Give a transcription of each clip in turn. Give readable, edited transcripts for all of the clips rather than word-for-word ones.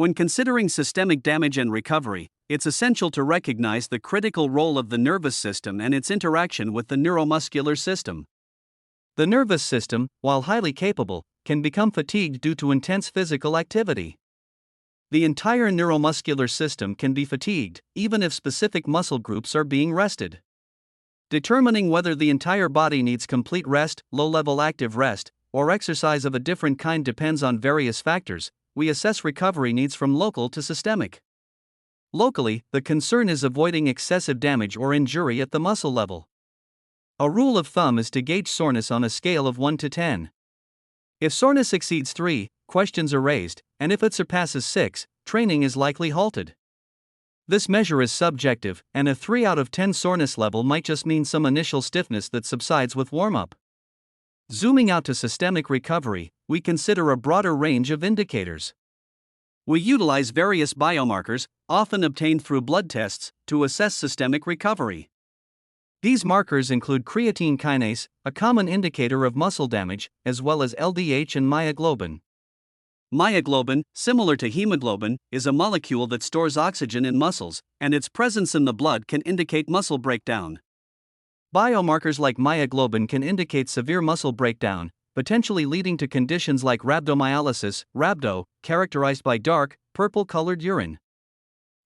When considering systemic damage and recovery, it's essential to recognize the critical role of the nervous system and its interaction with the neuromuscular system. The nervous system, while highly capable, can become fatigued due to intense physical activity. The entire neuromuscular system can be fatigued, even if specific muscle groups are being rested. Determining whether the entire body needs complete rest, low-level active rest, or exercise of a different kind depends on various factors. We assess recovery needs from local to systemic. Locally, the concern is avoiding excessive damage or injury at the muscle level. A rule of thumb is to gauge soreness on a scale of 1 to 10. If soreness exceeds 3, questions are raised, and if it surpasses 6, training is likely halted. This measure is subjective, and a 3 out of 10 soreness level might just mean some initial stiffness that subsides with warm-up. Zooming out to systemic recovery, we consider a broader range of indicators. We utilize various biomarkers, often obtained through blood tests, to assess systemic recovery. These markers include creatine kinase, a common indicator of muscle damage, as well as LDH and myoglobin. Myoglobin, similar to hemoglobin, is a molecule that stores oxygen in muscles, and its presence in the blood can indicate muscle breakdown. Biomarkers like myoglobin can indicate severe muscle breakdown, potentially leading to conditions like rhabdomyolysis, rhabdo, characterized by dark, purple-colored urine.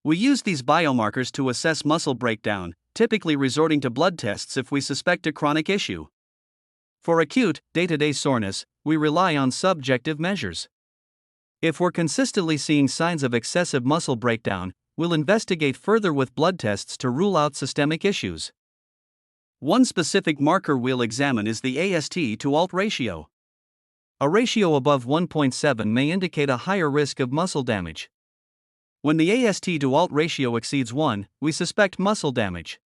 We use these biomarkers to assess muscle breakdown, typically resorting to blood tests if we suspect a chronic issue. For acute, day-to-day soreness, we rely on subjective measures. If we're consistently seeing signs of excessive muscle breakdown, we'll investigate further with blood tests to rule out systemic issues. One specific marker we'll examine is the AST to ALT ratio. A ratio above 1.7 may indicate a higher risk of muscle damage. When the AST to ALT ratio exceeds 1, we suspect muscle damage.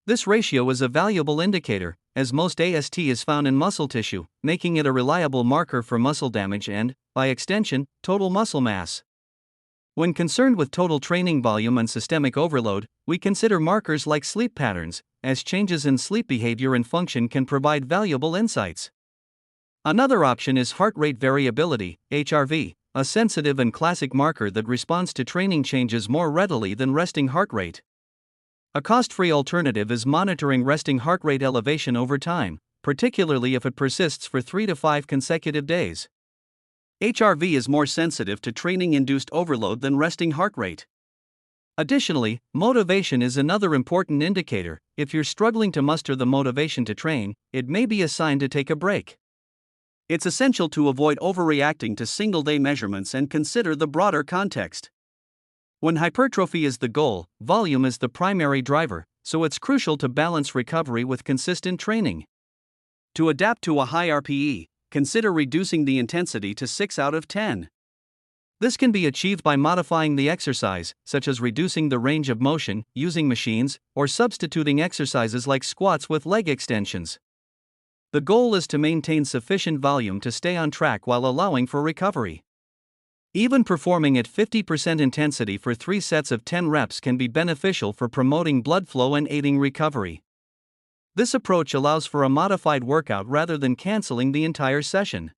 This ratio is a valuable indicator, as most AST is found in muscle tissue, making it a reliable marker for muscle damage and, by extension, total muscle mass. When concerned with total training volume and systemic overload, we consider markers like sleep patterns, as changes in sleep behavior and function can provide valuable insights. Another option is heart rate variability, HRV, a sensitive and classic marker that responds to training changes more readily than resting heart rate. A cost-free alternative is monitoring resting heart rate elevation over time, particularly if it persists for 3 to 5 consecutive days. HRV is more sensitive to training-induced overload than resting heart rate. Additionally, motivation is another important indicator. If you're struggling to muster the motivation to train, it may be a sign to take a break. It's essential to avoid overreacting to single-day measurements and consider the broader context. When hypertrophy is the goal, volume is the primary driver, so it's crucial to balance recovery with consistent training. To adapt to a high RPE, consider reducing the intensity to 6 out of 10. This can be achieved by modifying the exercise, such as reducing the range of motion, using machines, or substituting exercises like squats with leg extensions. The goal is to maintain sufficient volume to stay on track while allowing for recovery. Even performing at 50% intensity for 3 sets of 10 reps can be beneficial for promoting blood flow and aiding recovery. This approach allows for a modified workout rather than canceling the entire session.